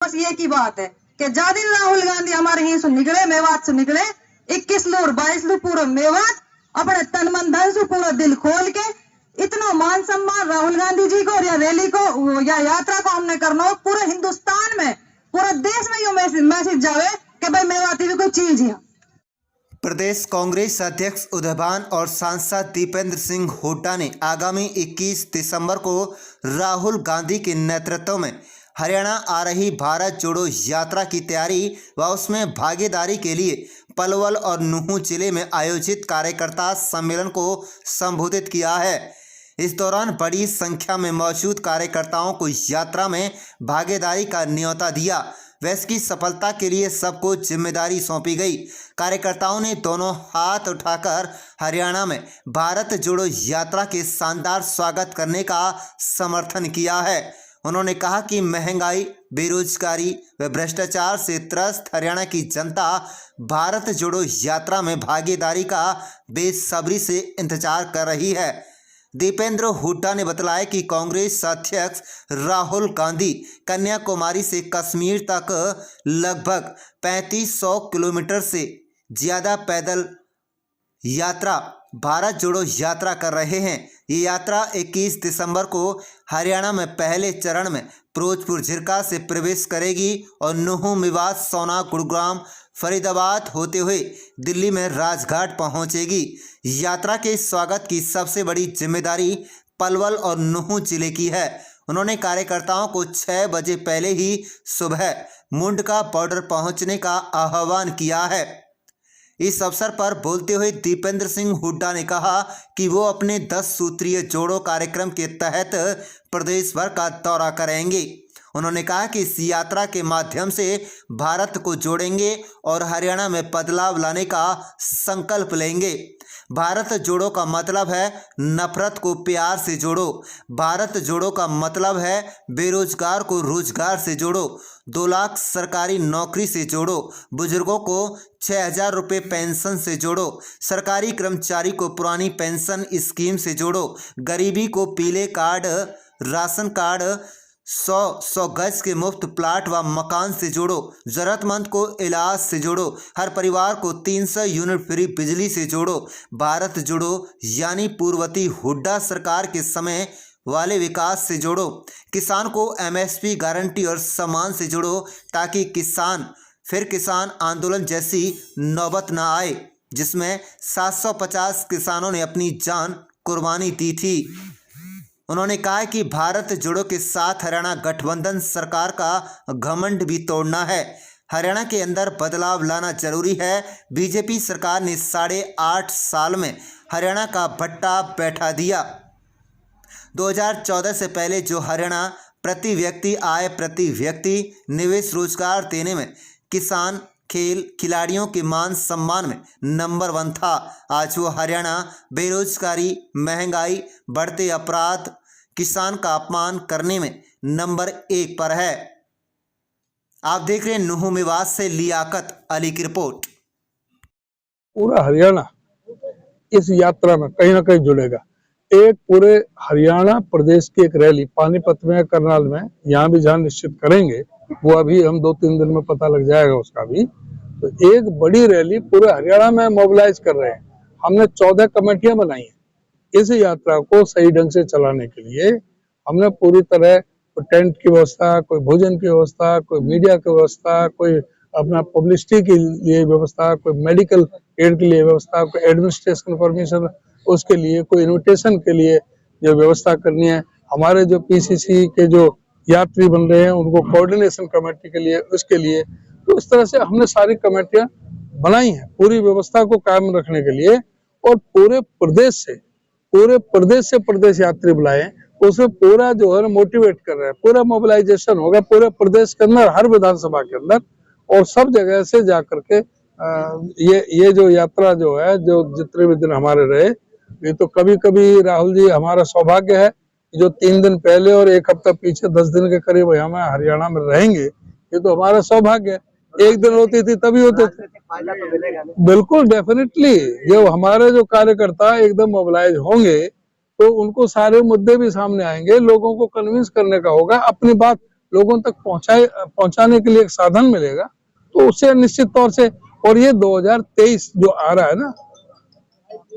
बस ये की बात है कि जा दिन राहुल गांधी हमारे यहीं से निकले, मेवात से निकले, 21 लू और 22 लू पूरा मेवात अपने तन मन धन से पूरा दिल खोल के इतना मान सम्मान राहुल गांधी जी को और या रैली को या यात्रा को हमने करना हो पूरे हिंदुस्तान में, पूरे देश में ये मैसेज जावे कि भाई मेवाती भी कोई चीज है। प्रदेश कांग्रेस अध्यक्ष उदयभान और सांसद दीपेंद्र सिंह हुड्डा ने आगामी 21 दिसंबर को राहुल गांधी के नेतृत्व में हरियाणा आ रही भारत जोड़ो यात्रा की तैयारी व उसमें भागीदारी के लिए पलवल और नूंह जिले में आयोजित कार्यकर्ता सम्मेलन को संबोधित किया है। इस दौरान बड़ी संख्या में मौजूद कार्यकर्ताओं को यात्रा में भागीदारी का न्योता दिया व इसकी सफलता के लिए सबको जिम्मेदारी सौंपी गई। कार्यकर्ताओं ने दोनों हाथ उठाकर हरियाणा में भारत जोड़ो यात्रा के शानदार स्वागत करने का समर्थन किया है। उन्होंने कहा कि महंगाई, बेरोजगारी व भ्रष्टाचार से त्रस्त हरियाणा की जनता भारत जोड़ो यात्रा में भागीदारी का बेसब्री से इंतजार कर रही है। दीपेंद्र हुड्डा ने बताया कि कांग्रेस अध्यक्ष राहुल गांधी कन्याकुमारी से कश्मीर तक लगभग 3500 किलोमीटर से ज़्यादा पैदल यात्रा भारत जोड़ो यात्रा कर रहे हैं। ये यात्रा 21 दिसंबर को हरियाणा में पहले चरण में फिरोजपुर झिरका से प्रवेश करेगी और नूंह, मेवात, सोना, गुरुग्राम, फरीदाबाद होते हुए दिल्ली में राजघाट पहुंचेगी। यात्रा के स्वागत की सबसे बड़ी जिम्मेदारी पलवल और नूंह जिले की है। उन्होंने कार्यकर्ताओं को 6 बजे पहले ही सुबह मुंडका बॉर्डर पहुंचने का आह्वान किया है। इस अवसर पर बोलते हुए दीपेंद्र सिंह हुड्डा ने कहा कि वो अपने 10 सूत्रीय जोड़ो कार्यक्रम के तहत प्रदेश भर का दौरा करेंगे। उन्होंने कहा कि इस यात्रा के माध्यम से भारत को जोड़ेंगे और हरियाणा में बदलाव लाने का संकल्प लेंगे। भारत जोड़ो का मतलब है नफरत को प्यार से जोड़ो। भारत जोड़ो का मतलब है बेरोजगार को रोजगार से जोड़ो। 2 लाख सरकारी नौकरी से जोड़ो। बुजुर्गों को 6000 रुपये पेंशन से जोड़ो। सरकारी कर्मचारी को पुरानी पेंशन स्कीम से जोड़ो। गरीबी को पीले कार्ड, राशन कार्ड, 100 गज के मुफ्त प्लाट व मकान से जोड़ो। ज़रूरतमंद को इलाज से जोड़ो। हर परिवार को 300 यूनिट फ्री बिजली से जोड़ो। भारत जोड़ो यानी पूर्ववर्ती हुड्डा सरकार के समय वाले विकास से जोड़ो। किसान को MSP गारंटी और सम्मान से जोड़ो ताकि किसान आंदोलन जैसी नौबत न आए जिसमें 750 किसानों ने अपनी जान कुर्बानी दी थी। उन्होंने कहा कि भारत जोड़ो के साथ हरियाणा गठबंधन सरकार का घमंड भी तोड़ना है। हरियाणा के अंदर बदलाव लाना जरूरी है। बीजेपी सरकार ने 8.5 साल में हरियाणा का भट्टा बैठा दिया। 2014 से पहले जो हरियाणा प्रति व्यक्ति आय, प्रति व्यक्ति निवेश, रोजगार देने में, किसान, खेल खिलाड़ियों के मान सम्मान में नंबर 1 था, आज वो हरियाणा बेरोजगारी, महंगाई, बढ़ते अपराध, किसान का अपमान करने में नंबर 1 पर है। आप देख रहे हैं नूंह मेवात से लियाकत अली की रिपोर्ट। पूरा हरियाणा इस यात्रा में कहीं ना कहीं जुड़ेगा। एक पूरे हरियाणा प्रदेश की एक रैली पानीपत में, करनाल में, यहाँ भी जहाँ निश्चित करेंगे वो अभी हम 2-3 दिन में पता लग जाएगा उसका भी। तो एक बड़ी रैली पूरे हरियाणा में मोबिलाइज कर रहे हैं। हमने 14 कमेटियां बनाई हैं इस यात्रा को सही ढंग से चलाने के लिए। हमने पूरी तरह टेंट की व्यवस्था, कोई भोजन की व्यवस्था, कोई मीडिया की व्यवस्था, कोई अपना पब्लिसिटी के लिए व्यवस्था, कोई मेडिकल एड के लिए व्यवस्था, कोई एडमिनिस्ट्रेशन परमिशन उसके लिए, कोई इन्विटेशन के लिए जो व्यवस्था करनी है। हमारे जो PCC के जो यात्री बन रहे हैं उनको कोऑर्डिनेशन कमेटी के लिए, उसके लिए, तो इस तरह से हमने सारी कमेटियां बनाई हैं पूरी व्यवस्था को कायम रखने के लिए। और पूरे प्रदेश से प्रदेश यात्री बुलाए, उसे पूरा जो है मोटिवेट कर रहे हैं। पूरा मोबिलाइजेशन होगा पूरे प्रदेश के अंदर, हर विधानसभा के अंदर और सब जगह से जाकर के ये जो यात्रा जो है, जो जितने भी दिन हमारे रहे, ये तो कभी कभी राहुल जी हमारा सौभाग्य है जो 3 दिन पहले और 1 हफ्ता पीछे 10 दिन के करीब हम हरियाणा में रहेंगे। ये तो हमारा सौभाग्य है। 1 दिन होती थी तभी होते थे। बिल्कुल डेफिनेटली जो हमारे जो कार्यकर्ता एकदम मोबिलाइज होंगे तो उनको सारे मुद्दे भी सामने आएंगे। लोगों को कन्विंस करने का होगा, अपनी बात लोगों तक पहुंचाने के लिए एक साधन मिलेगा, तो उससे निश्चित तौर से। और ये 2023 जो आ रहा है ना,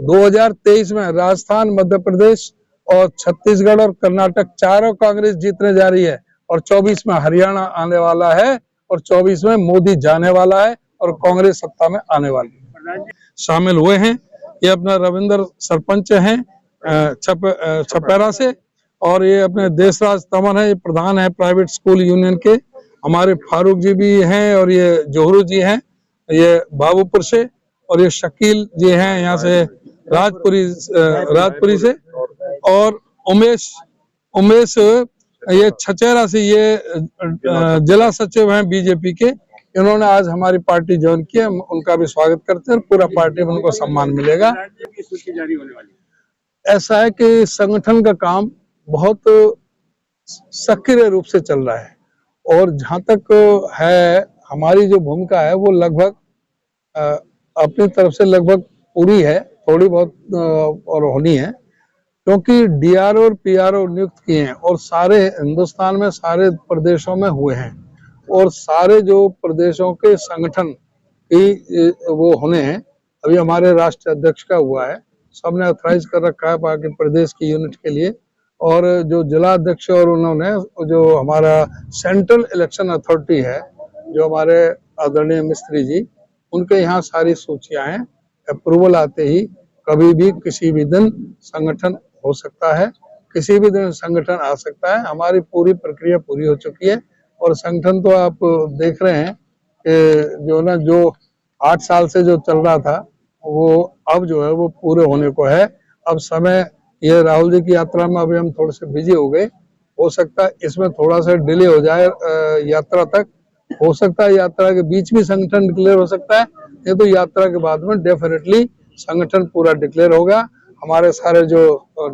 2023 में राजस्थान, मध्य प्रदेश और छत्तीसगढ़ और कर्नाटक चारों कांग्रेस जीतने जा रही है, और 24 में हरियाणा आने वाला है, और 24 में मोदी जाने वाला है और कांग्रेस सत्ता में आने वाली है। शामिल हुए हैं ये अपना रविंद्र सरपंच हैं छपेरा से, और ये अपने देशराज तमन है, ये प्रधान है प्राइवेट स्कूल यूनियन के। हमारे फारूक जी भी हैं, और ये जोहरू जी हैं, ये बाबूपुर से, और ये शकील जी हैं यहाँ से राजपुरी से, और उमेश ये छचेरा से, ये जिला सचिव हैं बीजेपी के। इन्होंने आज हमारी पार्टी ज्वाइन की है, उनका भी स्वागत करते हैं, पूरा पार्टी में उनको सम्मान मिलेगा। ऐसा है कि संगठन का काम बहुत सक्रिय रूप से चल रहा है, और जहां तक है हमारी जो भूमिका है वो लगभग अपनी तरफ से लगभग पूरी है, थोड़ी बहुत और होनी है, क्योंकि डीआरओ और पीआरओ नियुक्त किए हैं, और सारे हिंदुस्तान में सारे प्रदेशों में हुए हैं, और सारे जो प्रदेशों के संगठन की वो होने हैं। अभी हमारे राष्ट्रीय अध्यक्ष का हुआ है, सबने ऑथराइज कर रखा है बाकी प्रदेश की यूनिट के लिए, और जो जिला अध्यक्ष और उन्होंने जो हमारा सेंट्रल इलेक्शन अथॉरिटी है, जो हमारे आदरणीय मिस्त्री जी, उनके यहाँ सारी सूचियां हैं। अप्रूवल आते ही कभी भी किसी भी दिन संगठन हो सकता है, किसी भी दिन संगठन आ सकता है। हमारी पूरी प्रक्रिया पूरी हो चुकी है, और संगठन तो आप देख रहे हैं कि जो 8 साल से जो चल रहा था वो अब जो है वो पूरे होने को है। अब समय, ये राहुल जी की यात्रा में अभी हम थोड़े से बिजी हो गए, हो सकता है इसमें थोड़ा सा डिले हो जाए यात्रा तक, हो सकता है यात्रा के बीच भी संगठन डिक्लेयर हो सकता है, ये तो यात्रा के बाद में डेफिनेटली संगठन पूरा डिक्लेयर होगा। हमारे सारे जो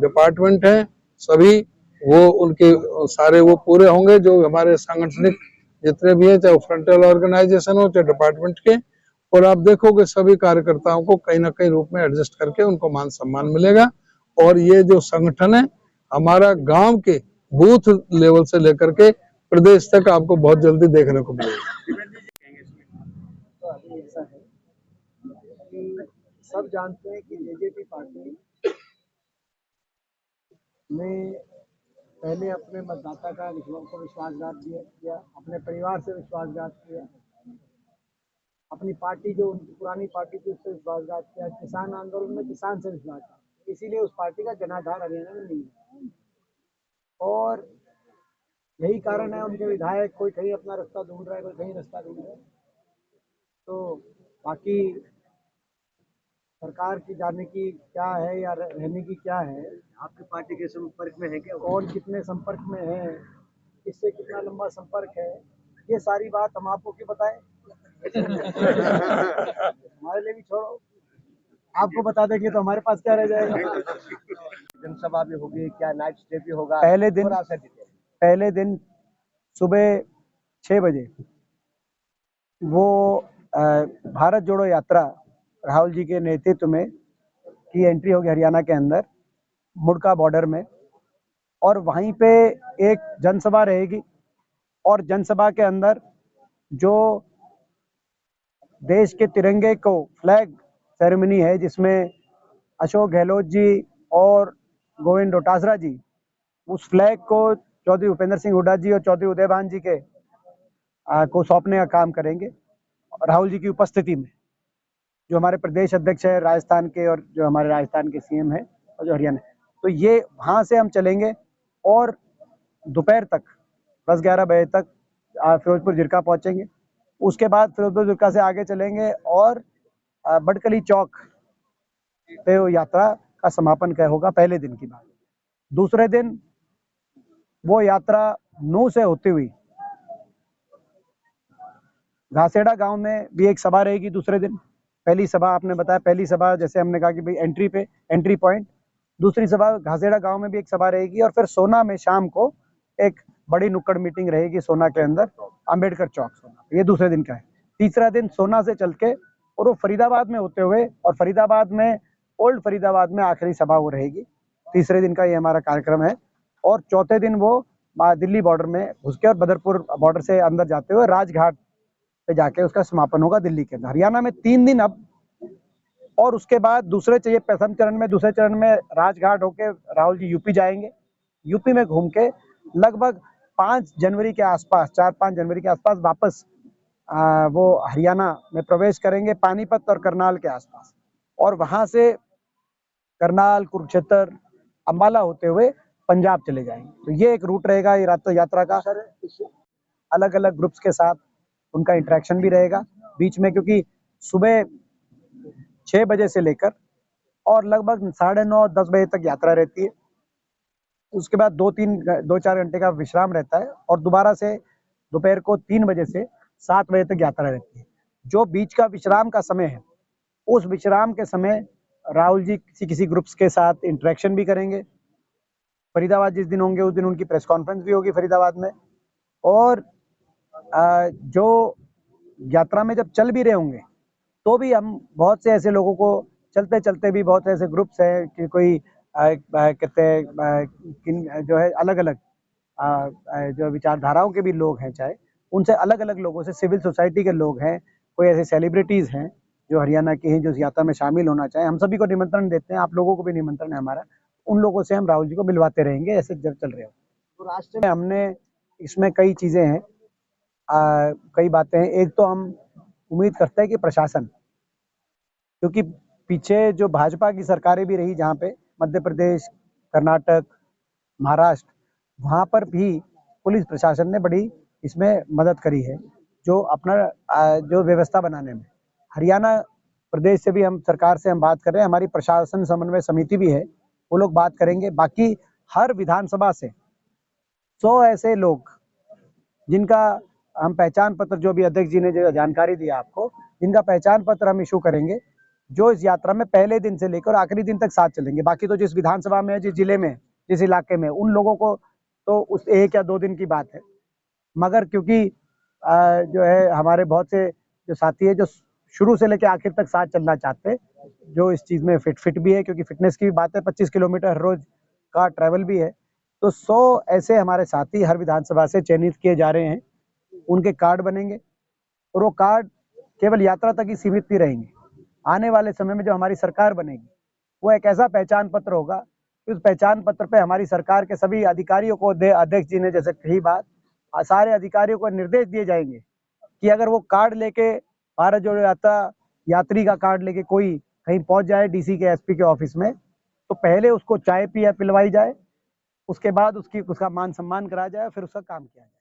डिपार्टमेंट हैं सभी वो उनके सारे वो पूरे होंगे, जो हमारे सांगठनिक जितने भी हैं, चाहे फ्रंटल ऑर्गेनाइजेशन हो चाहे डिपार्टमेंट के, और आप देखोगे सभी कार्यकर्ताओं को कहीं ना कहीं रूप में एडजस्ट करके उनको मान सम्मान मिलेगा। और ये जो संगठन है हमारा गांव के बूथ लेवल से लेकर के प्रदेश तक आपको बहुत जल्दी देखने को मिलेगा। सब जानते हैं कि बीजेपी पार्टी ने पहले अपने मतदाता का को विश्वासघात किया, अपने परिवार से विश्वासघात किया, अपनी पार्टी जो उनकी पुरानी पार्टी थी उससे विश्वासघात किया, किसान आंदोलन में किसान से विश्वासघात, इसीलिए उस पार्टी का जनाधार हरियाणा में नहीं है। और यही कारण है उनके विधायक कोई कहीं अपना रास्ता ढूंढ रहा है, कोई कहीं रास्ता ढूंढ रहा है। तो बाकी सरकार की जाने की क्या है या रहने की क्या है, आपकी पार्टी के संपर्क में है क्या, कौन कितने संपर्क में है, किससे कितना लंबा संपर्क है, ये सारी बात हम आपको क्यों बताएं। हमारे लिए भी छोड़ो, आपको बता देंगे तो हमारे पास क्या रह जाएगा। जनसभा भी होगी क्या, नाइट स्टे भी होगा? पहले दिन सुबह 6 बजे वो भारत जोड़ो यात्रा राहुल जी के नेतृत्व में की एंट्री होगी हरियाणा के अंदर मुड़का बॉर्डर में, और वहीं पे एक जनसभा रहेगी, और जनसभा के अंदर जो देश के तिरंगे को फ्लैग सेरेमनी है, जिसमें अशोक गहलोत जी और गोविंद डोटासरा जी उस फ्लैग को चौधरी भूपेंद्र सिंह हुड्डा जी और चौधरी उदयभान जी के को सौंपने का काम करेंगे राहुल जी की उपस्थिति में, जो हमारे प्रदेश अध्यक्ष है राजस्थान के, और जो हमारे राजस्थान के सीएम है, और जो हरियाणा। तो ये वहाँ से हम चलेंगे और दोपहर तक 10-11 बजे तक फिरोजपुर जिरका पहुंचेंगे। उसके बाद फिरोजपुर जिरका से आगे चलेंगे और बड़कली चौक पे वो यात्रा का समापन होगा पहले दिन की बात। दूसरे दिन वो यात्रा नू से होती हुई घासेड़ा गांव में भी एक सभा रहेगी। दूसरे दिन पहली सभा, आपने बताया पहली सभा, जैसे हमने कहा कि भाई एंट्री पॉइंट, दूसरी सभा घासेड़ा गांव में भी एक सभा रहेगी, और फिर सोना में शाम को एक बड़ी नुक्कड़ मीटिंग रहेगी सोना के अंदर, अंबेडकर चौक सोना। ये दूसरे दिन का है। तीसरा दिन सोना से चल के और वो फरीदाबाद में होते हुए, और फरीदाबाद में ओल्ड फरीदाबाद में आखिरी सभा वो रहेगी। तीसरे दिन का ये हमारा कार्यक्रम है। और चौथे दिन वो दिल्ली बॉर्डर में घुस के और बदरपुर बॉर्डर से अंदर जाते हुए राजघाट पे जाके उसका समापन होगा दिल्ली के अंदर। हरियाणा में 3 दिन अब, और उसके बाद दूसरे प्रथम चरण में, दूसरे चरण में राजघाट होके राहुल जी यूपी जाएंगे। यूपी में घूम के लगभग 5 जनवरी के आसपास, 4-5 जनवरी के आसपास वापस वो हरियाणा में प्रवेश करेंगे, पानीपत और करनाल के आसपास, और वहां से करनाल, कुरुक्षेत्र, अंबाला होते हुए पंजाब चले जाएंगे। तो ये एक रूट रहेगा ये यात्रा का। अलग अलग ग्रुप्स के साथ उनका इंटरेक्शन भी रहेगा बीच में, क्योंकि सुबह 6 बजे से लेकर और लगभग 9:30-10 बजे तक यात्रा रहती है। उसके बाद 2-4 घंटे का विश्राम रहता है, और दोबारा से दोपहर को 3 बजे से 7 बजे तक यात्रा रहती है। जो बीच का विश्राम का समय है, उस विश्राम के समय राहुल जी किसी ग्रुप्स के साथ इंटरेक्शन भी करेंगे। फरीदाबाद जिस दिन होंगे उस दिन उनकी प्रेस कॉन्फ्रेंस भी होगी फरीदाबाद में, और जो यात्रा में जब चल भी रहे होंगे तो भी हम बहुत से ऐसे लोगों को, चलते चलते भी बहुत ऐसे ग्रुप्स हैं कि कोई कहते हैं जो है अलग अलग जो विचारधाराओं के भी लोग हैं, चाहे उनसे अलग अलग लोगों से, सिविल सोसाइटी के लोग हैं, कोई ऐसे सेलिब्रिटीज हैं जो हरियाणा के हैं जो इस यात्रा में शामिल होना चाहें, हम सभी को निमंत्रण देते हैं। आप लोगों को भी निमंत्रण है हमारा। उन लोगों से हम राहुल जी को मिलवाते रहेंगे ऐसे जब चल रहे हो। तो राष्ट्र में हमने इसमें कई चीजें हैं, कई बातें हैं। एक तो हम उम्मीद करते हैं कि प्रशासन, क्योंकि पीछे जो भाजपा की सरकारें भी रही, जहाँ पे मध्य प्रदेश, कर्नाटक, महाराष्ट्र, वहाँ पर भी पुलिस प्रशासन ने बड़ी इसमें मदद करी है, जो अपना जो व्यवस्था बनाने में। हरियाणा प्रदेश से भी हम सरकार से हम बात कर रहे हैं, हमारी प्रशासन समन्वय समिति भी है, वो लोग बात करेंगे। बाकी हर विधानसभा से 100 ऐसे लोग जिनका हम पहचान पत्र, जो भी अध्यक्ष जी ने जो जानकारी दी आपको, जिनका पहचान पत्र हम इशू करेंगे, जो इस यात्रा में पहले दिन से लेकर आखिरी दिन तक साथ चलेंगे। बाकी तो जिस विधानसभा में, जिस जिले में, जिस इलाके में, उन लोगों को तो उस 1 या 2 दिन की बात है। मगर क्योंकि जो है हमारे बहुत से जो साथी है जो शुरू से लेकर आखिर तक साथ चलना चाहते हैं, जो इस चीज में फिट भी है, क्योंकि फिटनेस की भी बात है, 25 किलोमीटर हर रोज का ट्रैवल भी है। तो 100 ऐसे हमारे साथी हर विधानसभा से चयनित किए जा रहे हैं, उनके कार्ड बनेंगे, और वो कार्ड केवल यात्रा तक ही सीमित नहीं रहेंगे। आने वाले समय में जो हमारी सरकार बनेगी, वो एक ऐसा पहचान पत्र होगा कि उस पहचान पत्र पे हमारी सरकार के सभी अधिकारियों को, अध्यक्ष जी ने जैसे कही बात, सारे अधिकारियों को निर्देश दिए जाएंगे कि अगर वो कार्ड लेके, भारत जोड़ो यात्री का कार्ड लेके कोई कहीं पहुंच जाए डीसी के, एसपी के ऑफिस में, तो पहले उसको चाय पिलवाई जाए, उसके बाद उसका मान सम्मान कराया जाए, फिर उसका काम किया जाए।